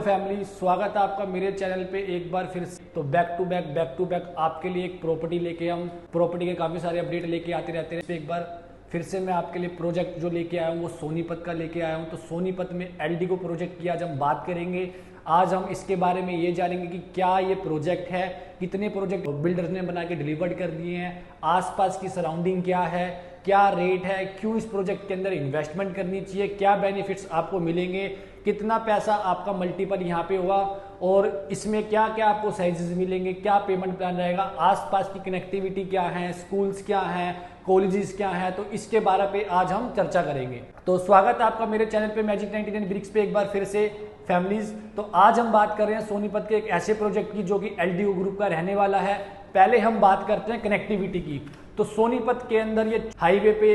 Family, स्वागत है आपका मेरे चैनल पे एक बार फिर से। तो बैक टू बैक आपके लिए एक प्रॉपर्टी लेके हम प्रॉपर्टी के काफ़ी सारे अपडेट लेके आते रहते हैं। एक बार फिर से मैं आपके लिए प्रोजेक्ट जो लेके आया हूँ वो सोनीपत का लेके आया हूँ। तो सोनीपत में एलडीको प्रोजेक्ट की आज हम बात करेंगे। आज हम इसके बारे में ये जानेंगे कि क्या ये प्रोजेक्ट है, कितने प्रोजेक्ट बिल्डर्स ने बना के डिलीवर्ड कर दिए हैं, आसपास की सराउंडिंग क्या है, क्या रेट है, क्यों इस प्रोजेक्ट के अंदर इन्वेस्टमेंट करनी चाहिए, क्या बेनिफिट्स आपको मिलेंगे, कितना पैसा आपका मल्टीपल यहाँ पे होगा और इसमें क्या क्या आपको साइजेस मिलेंगे, क्या पेमेंट प्लान रहेगा, आसपास की कनेक्टिविटी क्या है, स्कूल्स क्या हैं, कॉलेजेस क्या हैं। तो इसके बारे पे आज हम चर्चा करेंगे। तो स्वागत है आपका मेरे चैनल पे मैजिक 99 ब्रिक्स पे एक बार फिर से फैमिलीज। तो आज हम बात कर रहे हैं सोनीपत के एक ऐसे प्रोजेक्ट की जो कि एलडीओ ग्रुप का रहने वाला है। पहले हम बात करते हैं कनेक्टिविटी की। तो सोनीपत के अंदर ये हाईवे पे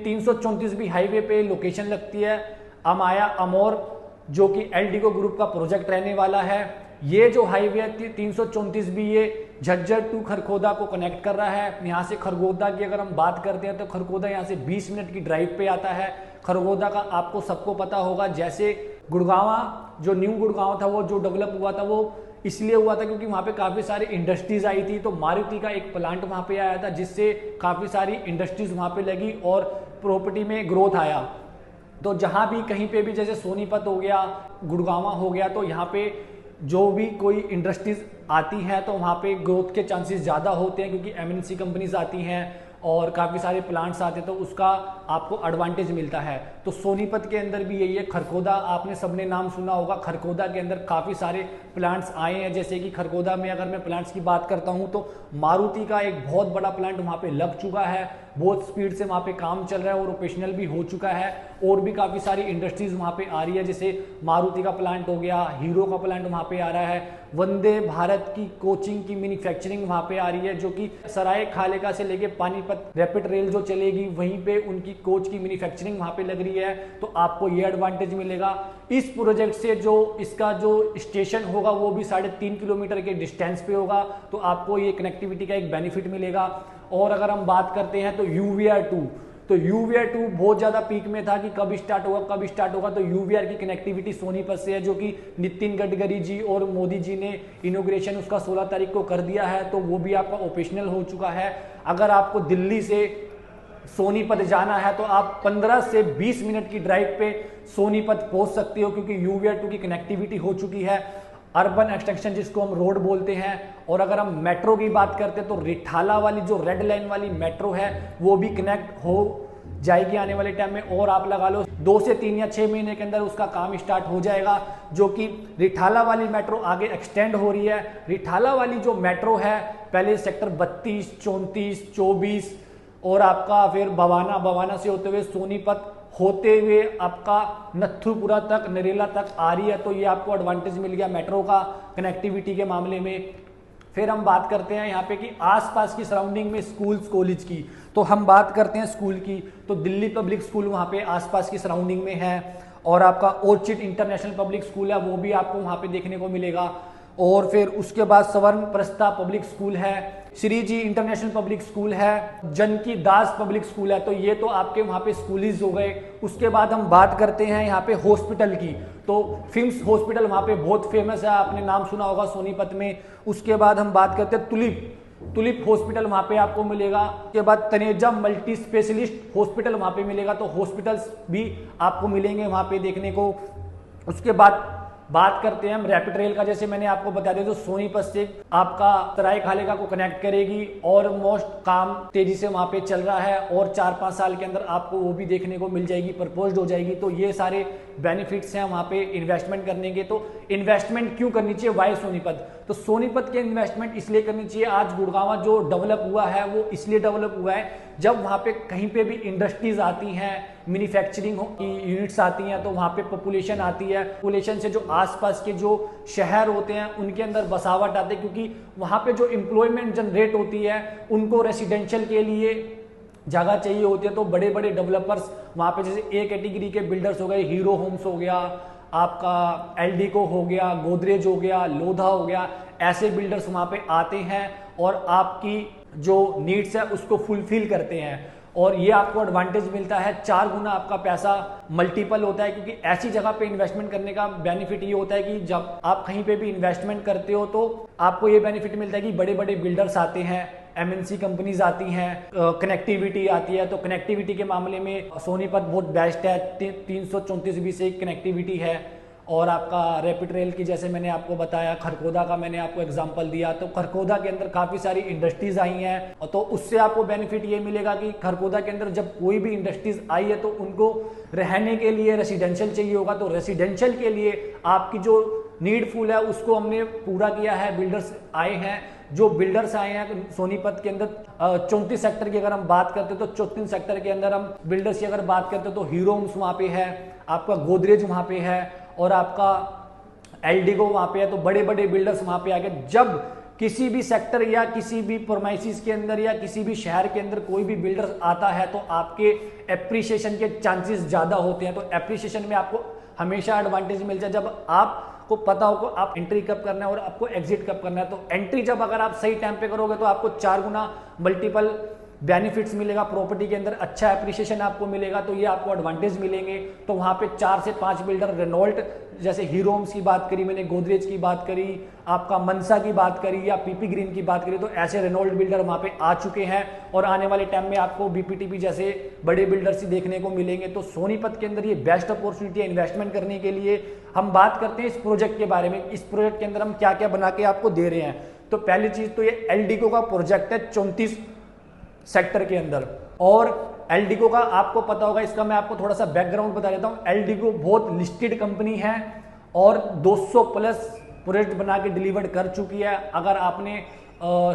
334 भी हाईवे पे लोकेशन लगती है। अमाया अमोर जो कि एलडीको ग्रुप का प्रोजेक्ट रहने वाला है। ये जो हाईवे 334 भी ये झज्जर टू खरगोदा को कनेक्ट कर रहा है। यहाँ से खरगोदा की अगर हम बात करते हैं तो खरगोदा यहाँ से 20 मिनट की ड्राइव पे आता है। खरगोदा का आपको सबको पता होगा, जैसे गुड़गांव जो न्यू गुड़गांव था वो जो डेवलप हुआ था वो इसलिए हुआ था क्योंकि वहाँ पे काफ़ी सारी इंडस्ट्रीज आई थी। तो मारुति का एक प्लांट वहाँ पे आया था जिससे काफ़ी सारी इंडस्ट्रीज वहाँ पे लगी और प्रॉपर्टी में ग्रोथ आया। तो जहाँ भी कहीं पे भी जैसे सोनीपत हो गया, गुड़गांव हो गया, तो यहाँ पे जो भी कोई इंडस्ट्रीज आती हैं तो वहाँ पे ग्रोथ के चांसेस ज़्यादा होते हैं क्योंकि एमएनसी कंपनीज आती हैं और काफ़ी सारे प्लांट्स आते हैं तो उसका आपको एडवांटेज मिलता है। तो सोनीपत के अंदर भी यही है। खरगोदा आपने सबने नाम सुना होगा। खरगोदा के अंदर काफ़ी सारे प्लांट्स आए हैं। जैसे कि खरगोदा में अगर मैं प्लांट्स की बात करता हूं तो मारुति का एक बहुत बड़ा प्लांट वहां पे लग चुका है, बहुत स्पीड से वहां पे काम चल रहा है और ऑपरेशनल भी हो चुका है। और भी काफ़ी सारी इंडस्ट्रीज वहां पे आ रही है, जैसे मारुति का प्लांट हो गया, हीरो का प्लांट वहां पे आ रहा है, वंदे भारत की कोचिंग की मैन्युफैक्चरिंग वहां पे आ रही है जो कि सराय खालेका से लेके पानीपत रैपिड रेल जो चलेगी वहीं पे उनकी कोच की मैन्युफैक्चरिंग वहां पे लग रही है। तो आपको ये एडवांटेज मिलेगा इस प्रोजेक्ट से। जो इसका जो स्टेशन होगा वो भी 3.5 किलोमीटर के डिस्टेंस पे होगा। तो आपको ये कनेक्टिविटी का एक बेनिफिट मिलेगा। और अगर हम बात करते हैं तो UVR2, तो UVR2 बहुत ज़्यादा पीक में था कि कब स्टार्ट होगा। तो UVR की कनेक्टिविटी सोनीपत से है जो कि नितिन गडकरी जी और मोदी जी ने इनॉग्रेशन उसका 16 तारीख को कर दिया है। तो वो भी आपका ऑपरेशनल हो चुका है। अगर आपको दिल्ली से सोनीपत जाना है तो आप 15 से 20 मिनट की ड्राइव पे सोनीपत पहुंच सकते हो क्योंकि UVR2 की कनेक्टिविटी हो चुकी है। अर्बन एक्सटेंशन जिसको हम रोड बोलते हैं। और अगर हम मेट्रो की बात करते हैं तो रिठाला वाली जो रेड लाइन वाली मेट्रो है वो भी कनेक्ट हो जाएगी आने वाले टाइम में। और आप लगा लो 2 से 3 या 6 महीने के अंदर उसका काम स्टार्ट हो जाएगा। जो कि रिठाला वाली मेट्रो आगे एक्सटेंड हो रही है। रिठाला वाली जो मेट्रो है पहले सेक्टर 32, 34, 24 और आपका फिर बवाना से होते हुए सोनीपत होते हुए आपका नथुपुरा तक, नरेला तक आ रही है। तो ये आपको एडवांटेज मिल गया मेट्रो का कनेक्टिविटी के मामले में। फिर हम बात करते हैं यहाँ पे कि आसपास की सराउंडिंग में स्कूल्स कॉलेज की। तो हम बात करते हैं स्कूल की तो दिल्ली पब्लिक स्कूल वहाँ पे आसपास की सराउंडिंग में है। और आपका ऑर्चिड इंटरनेशनल पब्लिक स्कूल है वो भी आपको वहाँ पे देखने को मिलेगा। और फिर उसके बाद स्वर्ण प्रस्था पब्लिक स्कूल है, श्री जी इंटरनेशनल पब्लिक स्कूल है, जनकी दास पब्लिक स्कूल है। तो ये तो आपके वहाँ पे स्कूलीज हो गए। उसके बाद हम बात करते हैं यहाँ पे हॉस्पिटल की। तो फिम्स हॉस्पिटल वहाँ पे बहुत फेमस है, आपने नाम सुना होगा सोनीपत में। उसके बाद हम बात करते हैं तुलिप हॉस्पिटल वहाँ पे आपको मिलेगा। उसके बाद तनेजा मल्टी स्पेशलिस्ट हॉस्पिटल वहाँ पे मिलेगा। तो हॉस्पिटल्स भी आपको मिलेंगे वहाँ पे देखने को। उसके बाद बात करते हैं हम रैपिड रेल का। जैसे मैंने आपको बता दिया तो सोनीपत से आपका सराय खालेका को कनेक्ट करेगी और मोस्ट काम तेजी से वहां पे चल रहा है और 4-5 साल के अंदर आपको वो भी देखने को मिल जाएगी, प्रपोज्ड हो जाएगी। तो ये सारे बेनिफिट्स हैं वहां पे इन्वेस्टमेंट करने के। तो इन्वेस्टमेंट क्यों करनी चाहिए, वाई सोनीपत? तो सोनीपत के इन्वेस्टमेंट इसलिए करनी चाहिए। आज गुड़गांव जो डेवलप हुआ है वो इसलिए डेवलप हुआ है जब वहां पे कहीं पे भी इंडस्ट्रीज आती हैं, मैन्युफैक्चरिंग की यूनिट्स आती हैं तो वहां पे पॉपुलेशन आती है। पॉपुलेशन से जो आसपास के जो शहर होते हैं उनके अंदर बसावट आती है क्योंकि वहां पे जो एम्प्लॉयमेंट जनरेट होती है उनको रेसिडेंशियल के लिए जगह चाहिए होती है। तो बड़े बड़े डेवलपर्स वहां पे जैसे ए कैटेगरी के बिल्डर्स हो गए, हीरो होम्स हो गया, आपका एलडीको हो गया, गोदरेज हो गया, लोधा हो गया, ऐसे बिल्डर्स वहां पे आते हैं और आपकी जो नीड्स है उसको फुलफिल करते हैं। और ये आपको एडवांटेज मिलता है, 4 गुना आपका पैसा मल्टीपल होता है, क्योंकि ऐसी जगह पे इन्वेस्टमेंट करने का बेनिफिट ये होता है कि जब आप कहीं पे भी इन्वेस्टमेंट करते हो तो आपको ये बेनिफिट मिलता है कि बड़े बड़े बिल्डर्स आते हैं, एमएनसी कंपनीज आती हैं, कनेक्टिविटी आती है। तो कनेक्टिविटी के मामले में सोनीपत बहुत बेस्ट है, 334 से कनेक्टिविटी है। और आपका रैपिड रेल की जैसे मैंने आपको बताया, खरखोदा का मैंने आपको एग्जांपल दिया, तो खरखोदा के अंदर काफ़ी सारी इंडस्ट्रीज आई हैं, तो उससे आपको बेनिफिट ये मिलेगा कि खरखोदा के अंदर जब कोई भी इंडस्ट्रीज आई है तो उनको रहने के लिए रेसिडेंशियल चाहिए होगा, तो रेसिडेंशियल के लिए आपकी जो नीडफुल है उसको हमने पूरा किया है। बिल्डर्स आए हैं, जो बिल्डर्स आए हैं सोनीपत के अंदर 34 सेक्टर की अगर हम बात करते हैं तो 34 सेक्टर के अंदर हम बिल्डर्स की अगर बात करते हैं तो हीरो होम्स वहाँ पे है, आपका गोदरेज वहाँ पे है और आपका एल्डिगो वहाँ पे है। तो बड़े बड़े बिल्डर्स वहाँ पे आ गए। जब किसी भी सेक्टर या किसी भी प्रोमाइसिस के अंदर या किसी भी शहर के अंदर कोई भी बिल्डर आता है तो आपके एप्रिसिएशन के चांसेस ज़्यादा होते हैं। तो एप्रिसिएशन में आपको हमेशा एडवांटेज मिलता है जब आपको पता हो कि आप एंट्री कब करना है और आपको एग्जिट कब करना है। तो एंट्री जब अगर आप सही टाइम पे करोगे तो आपको 4 गुना मल्टीपल बेनिफिट्स मिलेगा, प्रॉपर्टी के अंदर अच्छा एप्रिसिएशन आपको मिलेगा, तो ये आपको एडवांटेज मिलेंगे। तो वहाँ पे 4 से 5 बिल्डर रेनॉल्ट, जैसे हीरो होम्स की बात करी मैंने, गोदरेज की बात करी, आपका मनसा की बात करी या पीपी ग्रीन की बात करी, तो ऐसे रेनॉल्ट बिल्डर वहाँ पे आ चुके हैं और आने वाले टाइम में आपको बीपीटीपी जैसे बड़े बिल्डर्स ही देखने को मिलेंगे। तो सोनीपत के अंदर ये बेस्ट अपॉर्चुनिटी है इन्वेस्टमेंट करने के लिए। हम बात करते हैं इस प्रोजेक्ट के बारे में, इस प्रोजेक्ट के अंदर हम क्या क्या बना के आपको दे रहे हैं। तो पहली चीज तो ये एल्डिको का प्रोजेक्ट है 34 सेक्टर के अंदर, और एल्डिको का आपको पता होगा, इसका मैं आपको थोड़ा सा बैकग्राउंड बता देता हूं। एल्डिको बहुत लिस्टेड कंपनी है और 200 प्लस प्रोजेक्ट बना के डिलीवर कर चुकी है। अगर आपने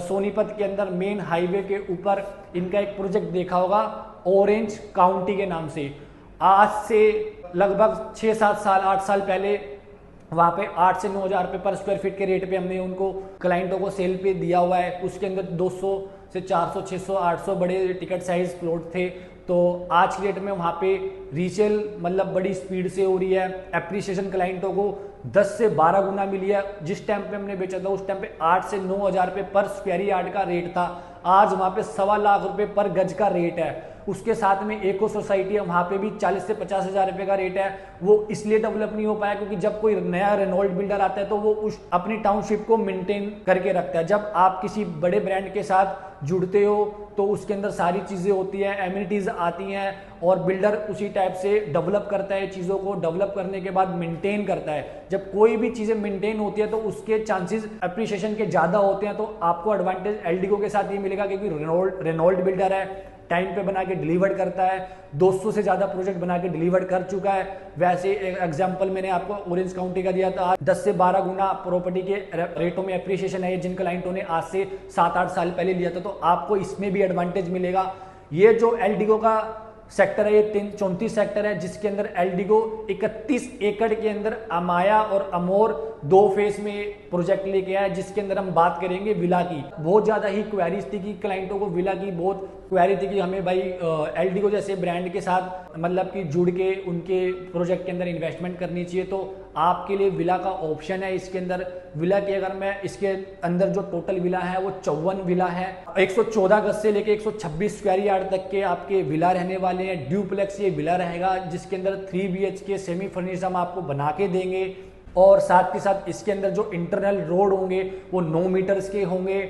सोनीपत के अंदर मेन हाईवे के ऊपर इनका एक प्रोजेक्ट देखा होगा ऑरेंज काउंटी के नाम से, आज से लगभग 6-7 साल 8 साल पहले वहाँ पे 8 से 9 हज़ार रुपये पर स्क्वायर फीट के रेट पे हमने उनको क्लाइंटों को सेल पे दिया हुआ है। उसके अंदर 200 से 400, 600, 800 बड़े टिकट साइज प्लॉट थे। तो आज की डेट में वहाँ पे रीसेल मतलब बड़ी स्पीड से हो रही है। एप्रिसिएशन क्लाइंटों को 10 से 12 गुना मिली है। जिस टाइम पे हमने बेचा था उस टाइम पे 8 से 9 हज़ार रुपये पर स्क्वायर यार्ड का रेट था, आज वहाँ पे 1.25 लाख रुपए पर गज का रेट है। उसके साथ में एको सोसाइटी है, वहाँ पे भी 40 से 50 हज़ार रुपये का रेट है। वो इसलिए डेवलप नहीं हो पाया क्योंकि जब कोई नया रेनॉल्ट बिल्डर आता है तो वो उस अपनी टाउनशिप को मेंटेन करके रखता है। जब आप किसी बड़े ब्रांड के साथ जुड़ते हो तो उसके अंदर सारी चीज़ें होती हैं, एमिनिटीज़ आती हैं और बिल्डर उसी टाइप से डेवलप करता है चीज़ों को, डेवलप करने के बाद मेंटेन करता है। जब कोई भी चीज़ें मेंटेन होती है तो उसके चांसेस एप्रिसिएशन के ज़्यादा होते हैं। तो आपको एडवांटेज एल्डिको के साथ ये मिलेगा क्योंकि रेनॉल्ट बिल्डर है, टाइम पे बना के डिलीवर करता है, 200 से ज़्यादा प्रोजेक्ट बना के डिलीवर कर चुका है। वैसे एक एग्जांपल मैंने आपको ऑरेंज काउंटी का दिया था, 10 से 12 गुना प्रॉपर्टी के रेटों में एप्रिसिएशन है जिन क्लाइंटों ने आज से 7-8 साल पहले लिया था। तो आपको इसमें भी एडवांटेज मिलेगा। ये जो एल्डिको का सेक्टर है, ये 34 सेक्टर है जिसके अंदर एल्डिगो 31 एकड़ के अंदर अमाया और अमोर 2 फेज में प्रोजेक्ट लेके आया, जिसके अंदर हम बात करेंगे विला की। बहुत ज्यादा ही क्वेरीज थी कि क्लाइंटों को विला की बहुत क्वेरी थी कि हमें भाई एल्डिगो जैसे ब्रांड के साथ मतलब कि जुड़ के उनके प्रोजेक्ट के अंदर इन्वेस्टमेंट करनी चाहिए। तो आपके लिए विला का ऑप्शन है इसके अंदर। विला की अगर मैं इसके अंदर जो टोटल विला है वो 54 विला है, 114 गज से लेके 126 स्क्वायर यार्ड तक के आपके विला रहने वाले हैं। ड्यूप्लेक्स ये विला रहेगा जिसके अंदर 3 BHK सेमी फर्निश्ड हम आपको बना के देंगे और साथ के साथ इसके अंदर जो इंटरनल रोड होंगे वो 9 मीटर्स के होंगे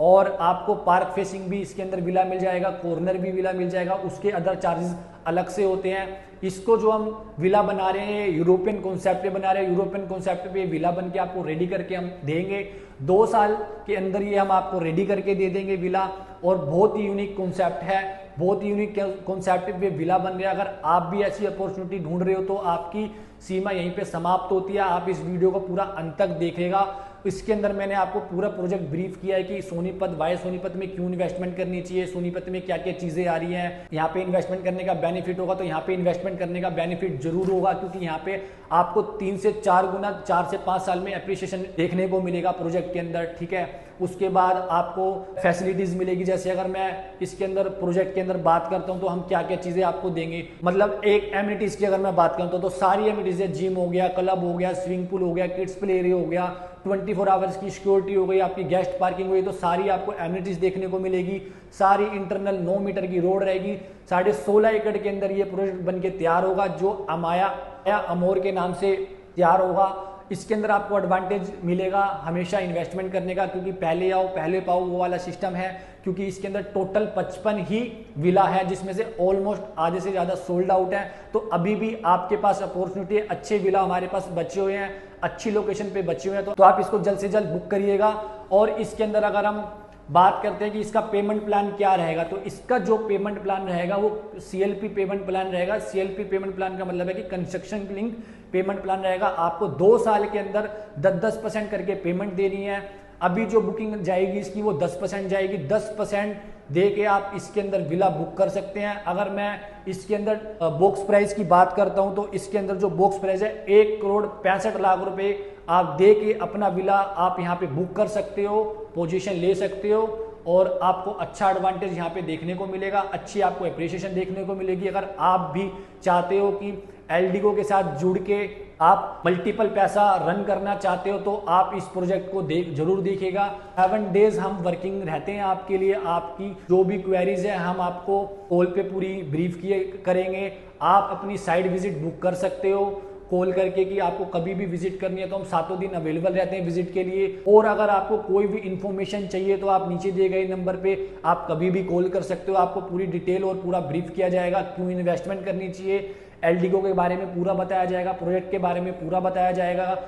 और आपको पार्क फेसिंग भी इसके अंदर विला मिल जाएगा, कॉर्नर भी विला मिल जाएगा। उसके अदर चार्जेस अलग से होते हैं। इसको जो हम विला बना रहे हैं यूरोपियन कॉन्सेप्ट पे बना रहे हैं, यूरोपियन कॉन्सेप्ट पे विला बन के आपको रेडी करके हम देंगे। 2 साल के अंदर ये हम आपको रेडी करके दे देंगे विला। और बहुत ही यूनिक कॉन्सेप्ट है, बहुत ही यूनिक कॉन्सेप्ट पे विला बन रहा है। अगर आप भी ऐसी अपॉर्चुनिटी ढूंढ रहे हो तो आपकी सीमा यहीं पे समाप्त होती है। आप इस वीडियो को पूरा अंत तक देखेगा। इसके अंदर मैंने आपको पूरा प्रोजेक्ट ब्रीफ किया है कि सोनीपत वाई सोनीपत में क्यों इन्वेस्टमेंट करनी चाहिए, सोनीपत में क्या क्या चीजें आ रही हैं, यहाँ पे इन्वेस्टमेंट करने का बेनिफिट होगा तो यहाँ पे इन्वेस्टमेंट करने का बेनिफिट जरूर होगा क्योंकि यहाँ पे आपको 3 से 4 गुना 4 से 5 साल में एप्रिसिएशन देखने को मिलेगा प्रोजेक्ट के अंदर। ठीक है, उसके बाद आपको फैसिलिटीज मिलेगी। जैसे अगर मैं इसके अंदर प्रोजेक्ट के अंदर बात करता हूँ तो हम क्या क्या चीजें आपको देंगे, मतलब एक एमिनिटीज की अगर मैं बात करता हूँ तो सारी एमिनिटीज एमिनिटीज है, जिम हो गया, क्लब हो गया, स्विमिंग पूल हो गया, किड्स प्ले एरिया हो गया, 24 आवर्स की सिक्योरिटी हो गई, आपकी गेस्ट पार्किंग हुई, तो सारी आपको एमिनिटीज देखने को मिलेगी। सारी इंटरनल 9 मीटर की रोड रहेगी। 16.5 एकड़ के अंदर ये प्रोजेक्ट बन के तैयार होगा, जो अमाया अमोर के नाम से तैयार होगा। इसके अंदर आपको एडवांटेज मिलेगा हमेशा इन्वेस्टमेंट करने का, क्योंकि पहले आओ पहले पाओ वो वाला सिस्टम है, क्योंकि इसके अंदर टोटल 55 ही विला है, जिसमें से ऑलमोस्ट आधे से ज़्यादा सोल्ड आउट है। तो अभी भी आपके पास अपॉर्चुनिटी है, अच्छे विला हमारे पास बचे हुए हैं, अच्छी लोकेशन पे बचे हुए हैं, तो आप इसको जल्द से जल्द बुक करिएगा। और इसके अंदर अगर हम बात करते हैं कि इसका पेमेंट प्लान क्या रहेगा, तो इसका जो पेमेंट प्लान रहेगा वो CLP पेमेंट प्लान रहेगा। CLP पेमेंट प्लान का मतलब है कि कंस्ट्रक्शन लिंक पेमेंट प्लान रहेगा। आपको 2 साल के अंदर 10% करके पेमेंट देनी है। अभी जो बुकिंग जाएगी इसकी वो 10% जाएगी। 10% दे के आप इसके अंदर विला बुक कर सकते हैं। अगर मैं इसके अंदर बॉक्स प्राइस की बात करता हूं, तो इसके अंदर जो बॉक्स प्राइस है 1,65,00,000 रुपए आप दे के अपना विला आप यहाँ पे बुक कर सकते हो, पोजीशन ले सकते हो, और आपको अच्छा एडवांटेज यहाँ पे देखने को मिलेगा, अच्छी आपको एप्रिसिएशन देखने को मिलेगी। अगर आप भी चाहते हो कि एलडीको के साथ जुड़ के आप मल्टीपल पैसा रन करना चाहते हो, तो आप इस प्रोजेक्ट को जरूर देखिएगा। 7 डेज हम वर्किंग रहते हैं आपके लिए। आपकी जो भी क्वेरीज है हम आपको कॉल पे पूरी ब्रीफ करेंगे। आप अपनी साइट विजिट बुक कर सकते हो कॉल करके, कि आपको कभी भी विजिट करनी है तो हम 7 दिन अवेलेबल रहते हैं विजिट के लिए। और अगर आपको कोई भी इंफॉर्मेशन चाहिए तो आप नीचे दिए गए नंबर पे आप कभी भी कॉल कर सकते हो। आपको पूरी डिटेल और पूरा ब्रीफ किया जाएगा, क्यों इन्वेस्टमेंट करनी चाहिए, एलडीको के बारे में पूरा बताया जाएगा, प्रोजेक्ट के बारे में पूरा बताया जाएगा।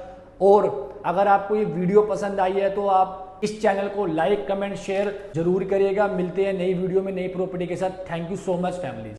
और अगर आपको ये वीडियो पसंद आई है तो आप इस चैनल को लाइक, कमेंट, शेयर जरूर करिएगा। मिलते हैं नई वीडियो में नई प्रॉपर्टी के साथ। Thank you so much family.